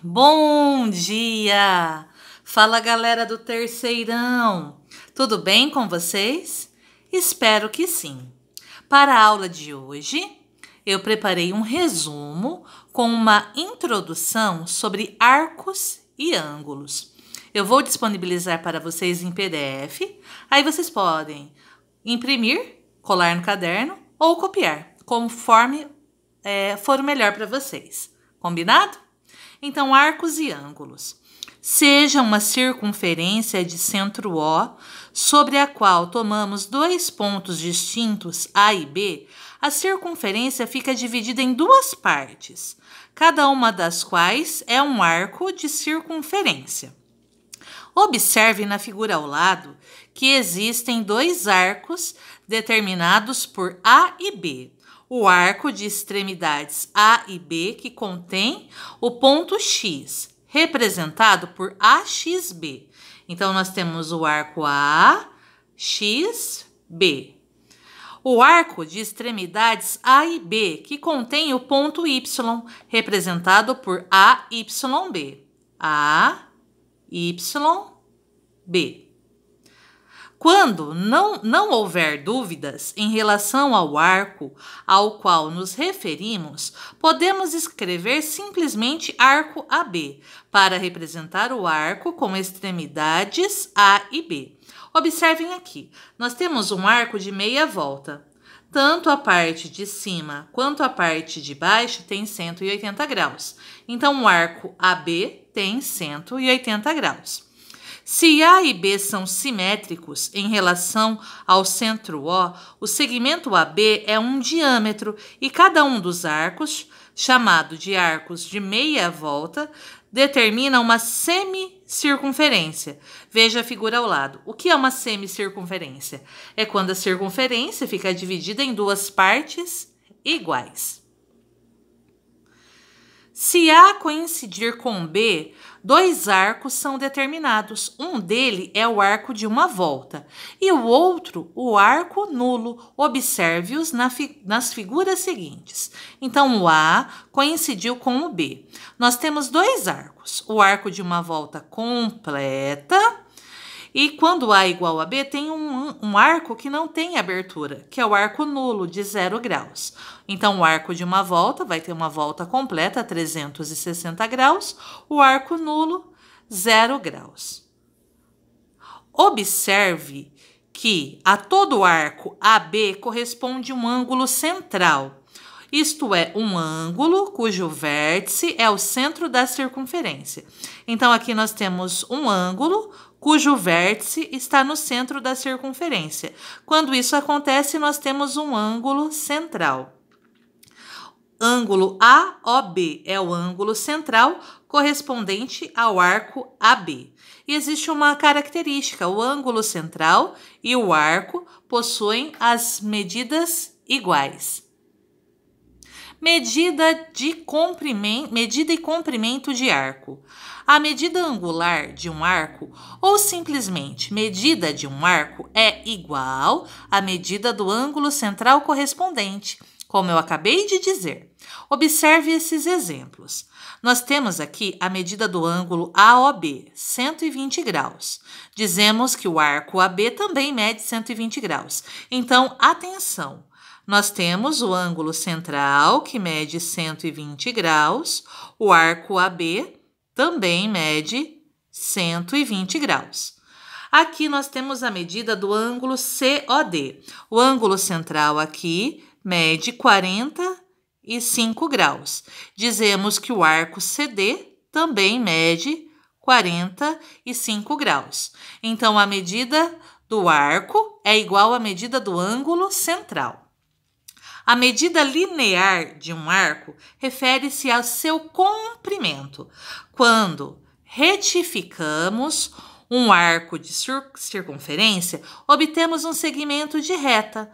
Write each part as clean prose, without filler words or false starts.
Bom dia! Fala, galera do terceirão! Tudo bem com vocês? Espero que sim. Para a aula de hoje, eu preparei um resumo com uma introdução sobre arcos e ângulos. Eu vou disponibilizar para vocês em PDF, aí vocês podem imprimir, colar no caderno ou copiar, conforme for melhor para vocês. Combinado? Então, arcos e ângulos. Seja uma circunferência de centro O, sobre a qual tomamos dois pontos distintos, A e B, a circunferência fica dividida em duas partes, cada uma das quais é um arco de circunferência. Observe na figura ao lado que existem dois arcos determinados por A e B. O arco de extremidades A e B, que contém o ponto X, representado por AXB. Então, nós temos o arco AXB. O arco de extremidades A e B, que contém o ponto Y, representado por AYB. AYB. Quando não houver dúvidas em relação ao arco ao qual nos referimos, podemos escrever simplesmente arco AB para representar o arco com extremidades A e B. Observem aqui, nós temos um arco de meia volta. Tanto a parte de cima quanto a parte de baixo tem 180 graus. Então, o arco AB tem 180 graus. Se A e B são simétricos em relação ao centro O, o segmento AB é um diâmetro e cada um dos arcos, chamado de arcos de meia volta, determina uma semicircunferência. Veja a figura ao lado. O que é uma semicircunferência? É quando a circunferência fica dividida em duas partes iguais. Se A coincidir com B, dois arcos são determinados. Um deles é o arco de uma volta e o outro, o arco nulo. Observe-os nas figuras seguintes. Então, o A coincidiu com o B. Nós temos dois arcos. O arco de uma volta completa e quando A é igual a B, tem um arco que não tem abertura, que é o arco nulo, de 0 graus. Então, o arco de uma volta vai ter uma volta completa, 360 graus. O arco nulo, 0 graus. Observe que a todo arco AB corresponde um ângulo central. Isto é, um ângulo cujo vértice é o centro da circunferência. Então, aqui nós temos um ângulo cujo vértice está no centro da circunferência. Quando isso acontece, nós temos um ângulo central. Ângulo AOB é o ângulo central correspondente ao arco AB. E existe uma característica: o ângulo central e o arco possuem as medidas iguais. Medida e comprimento de arco. A medida angular de um arco, ou simplesmente medida de um arco, é igual à medida do ângulo central correspondente, como eu acabei de dizer. Observe esses exemplos. Nós temos aqui a medida do ângulo AOB, 120 graus. Dizemos que o arco AB também mede 120 graus. Então, atenção! Nós temos o ângulo central, que mede 120 graus. O arco AB também mede 120 graus. Aqui nós temos a medida do ângulo COD. O ângulo central aqui mede 45 graus. Dizemos que o arco CD também mede 45 graus. Então, a medida do arco é igual à medida do ângulo central. A medida linear de um arco refere-se ao seu comprimento. Quando retificamos um arco de circunferência, obtemos um segmento de reta,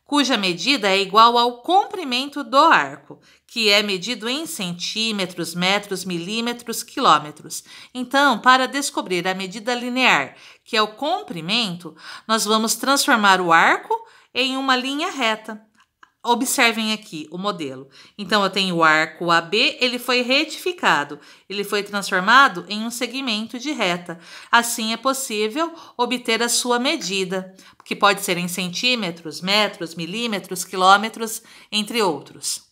cuja medida é igual ao comprimento do arco, que é medido em centímetros, metros, milímetros, quilômetros. Então, para descobrir a medida linear, que é o comprimento, nós vamos transformar o arco em uma linha reta. Observem aqui o modelo. Então, eu tenho o arco AB, ele foi retificado, ele foi transformado em um segmento de reta. Assim, é possível obter a sua medida, que pode ser em centímetros, metros, milímetros, quilômetros, entre outros.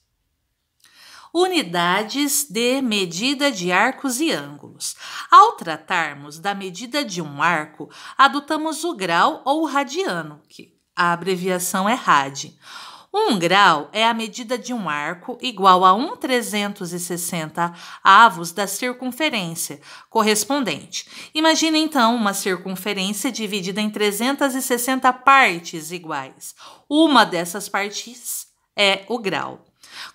Unidades de medida de arcos e ângulos. Ao tratarmos da medida de um arco, adotamos o grau ou o radiano, que a abreviação é rad. 1 grau é a medida de um arco igual a 1/360 avos da circunferência correspondente. Imagine, então, uma circunferência dividida em 360 partes iguais. Uma dessas partes é o grau.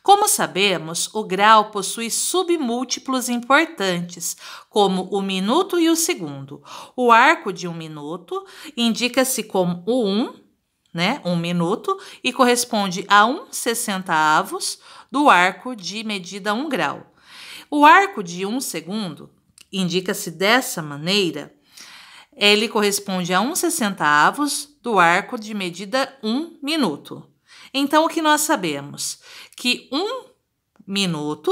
Como sabemos, o grau possui submúltiplos importantes, como o minuto e o segundo. O arco de 1 minuto indica-se como o 1, 1 minuto, e corresponde a 1/60 do arco de medida 1 grau. O arco de 1 segundo indica-se dessa maneira, ele corresponde a 1/60 do arco de medida 1 minuto. Então, o que nós sabemos? Que 1 minuto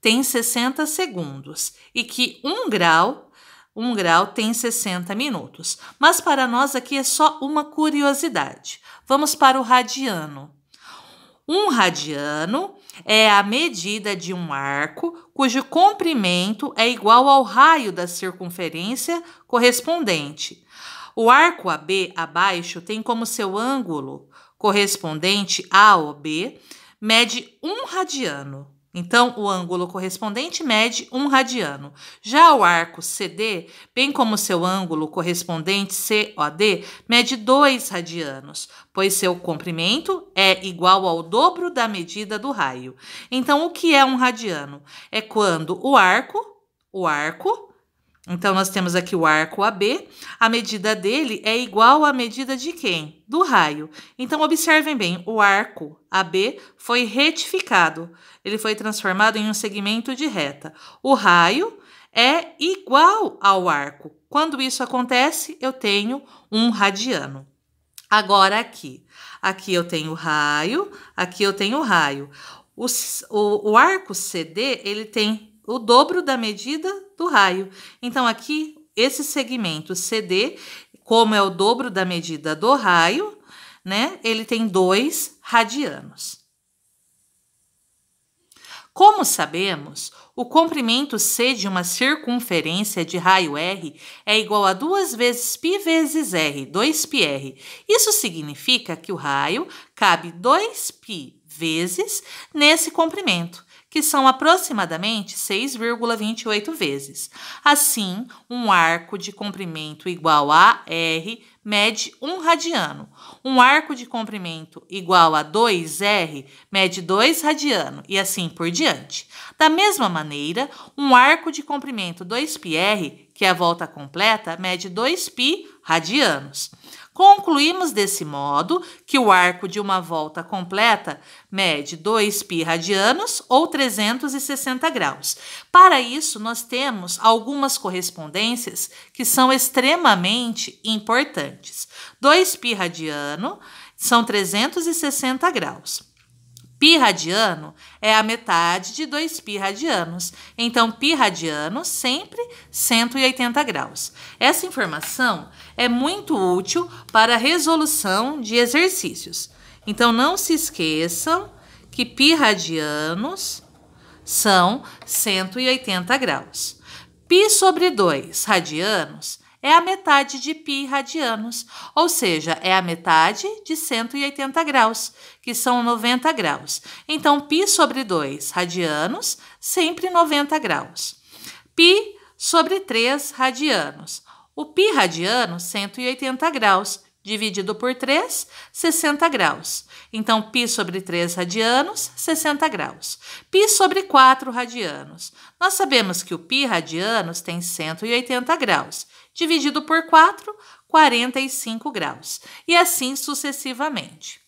tem 60 segundos e que 1 grau tem 60 minutos. Mas para nós aqui é só uma curiosidade. Vamos para o radiano. Um radiano é a medida de um arco cujo comprimento é igual ao raio da circunferência correspondente. O arco AB abaixo tem como seu ângulo correspondente a OB mede 1 radiano. Então, o ângulo correspondente mede 1 radiano. Já o arco CD, bem como seu ângulo correspondente COD, mede 2 radianos, pois seu comprimento é igual ao dobro da medida do raio. Então, o que é um radiano? É quando então, nós temos aqui o arco AB, a medida dele é igual à medida de quem? Do raio. Então, observem bem, o arco AB foi retificado, ele foi transformado em um segmento de reta. O raio é igual ao arco. Quando isso acontece, eu tenho um radiano. Agora, aqui eu tenho raio, aqui eu tenho raio. O arco CD, ele tem o dobro da medida do raio. Então, aqui, esse segmento CD, como é o dobro da medida do raio, ele tem 2 radianos. Como sabemos, o comprimento C de uma circunferência de raio R é igual a 2 vezes π vezes R, 2πr. Isso significa que o raio cabe 2π vezes nesse comprimento, que são aproximadamente 6,28 vezes. Assim, um arco de comprimento igual a R mede 1 radiano. Um arco de comprimento igual a 2R mede 2 radiano, e assim por diante. Da mesma maneira, um arco de comprimento 2πr, que é a volta completa, mede 2π radianos. Concluímos desse modo que o arco de uma volta completa mede 2π radianos ou 360 graus. Para isso, nós temos algumas correspondências que são extremamente importantes. 2π radiano são 360 graus. Π radiano é a metade de 2π radianos. Então, π radiano sempre 180 graus. Essa informação é muito útil para a resolução de exercícios. Então, não se esqueçam que π radianos são 180 graus. Π sobre 2 radianos é a metade de π radianos, ou seja, é a metade de 180 graus, que são 90 graus. Então, π sobre 2 radianos, sempre 90 graus. Π sobre 3 radianos. O π radiano, 180 graus, dividido por 3, 60 graus. Então, π sobre 3 radianos, 60 graus. Π sobre 4 radianos. Nós sabemos que o π radianos tem 180 graus. Dividido por 4, 45 graus. E assim sucessivamente.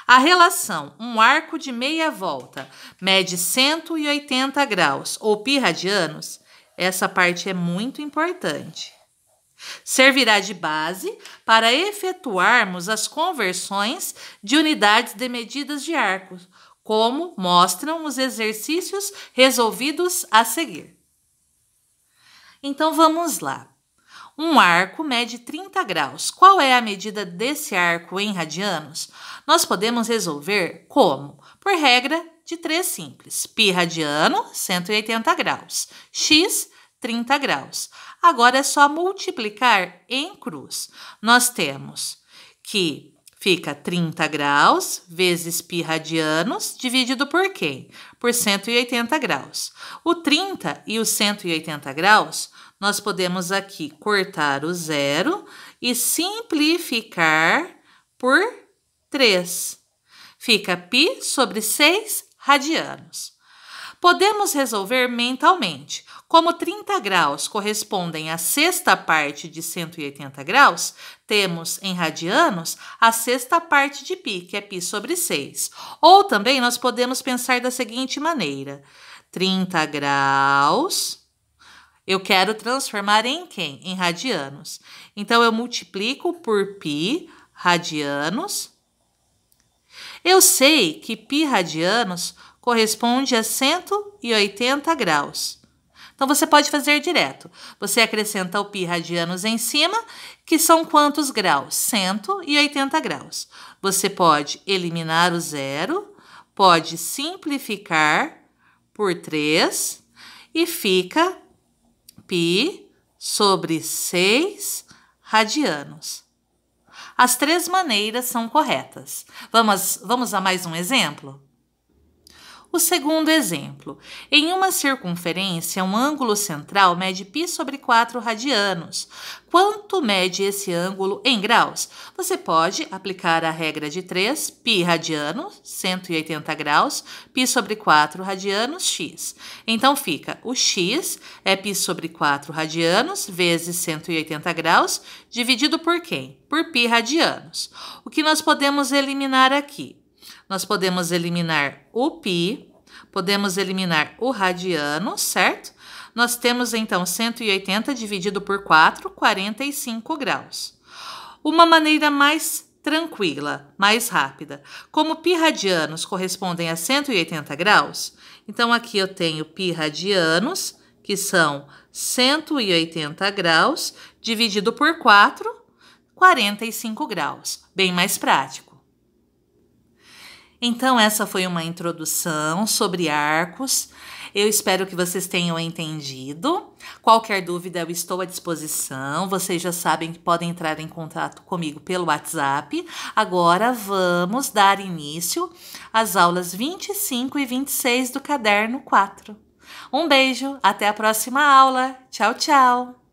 A relação um arco de meia volta mede 180 graus ou π radianos, essa parte é muito importante. Servirá de base para efetuarmos as conversões de unidades de medidas de arcos, como mostram os exercícios resolvidos a seguir. Então, vamos lá. Um arco mede 30 graus. Qual é a medida desse arco em radianos? Nós podemos resolver como? Por regra de 3 simples. Π radiano, 180 graus. X, 30 graus. Agora é só multiplicar em cruz. Nós temos que fica 30 graus vezes π radianos dividido por quem? Por 180 graus. O 30 e o 180 graus, nós podemos aqui cortar o zero e simplificar por 3. Fica π sobre 6 radianos. Podemos resolver mentalmente. Como 30 graus correspondem à sexta parte de 180 graus, temos em radianos a sexta parte de π, que é π sobre 6. Ou também nós podemos pensar da seguinte maneira. 30 graus, eu quero transformar em quem? Em radianos. Então, eu multiplico por π radianos. Eu sei que π radianos corresponde a 180 graus. Então, você pode fazer direto. Você acrescenta o π radianos em cima, que são quantos graus? 180 graus. Você pode eliminar o zero, pode simplificar por 3 e fica π sobre 6 radianos. As 3 maneiras são corretas. Vamos a mais um exemplo? O segundo exemplo. Em uma circunferência, um ângulo central mede π sobre 4 radianos. Quanto mede esse ângulo em graus? Você pode aplicar a regra de 3, π radianos, 180 graus, π sobre 4 radianos, x. Então, fica o x é π sobre 4 radianos vezes 180 graus, dividido por quem? Por π radianos. O que nós podemos eliminar aqui? Nós podemos eliminar o π, podemos eliminar o radiano, certo? Nós temos, então, 180 dividido por 4, 45 graus. Uma maneira mais tranquila, mais rápida. Como π radianos correspondem a 180 graus, então aqui eu tenho π radianos, que são 180 graus, dividido por 4, 45 graus. Bem mais prático. Então, essa foi uma introdução sobre arcos. Eu espero que vocês tenham entendido. Qualquer dúvida, eu estou à disposição. Vocês já sabem que podem entrar em contato comigo pelo WhatsApp. Agora, vamos dar início às aulas 25 e 26 do Caderno 4. Um beijo, até a próxima aula. Tchau, tchau!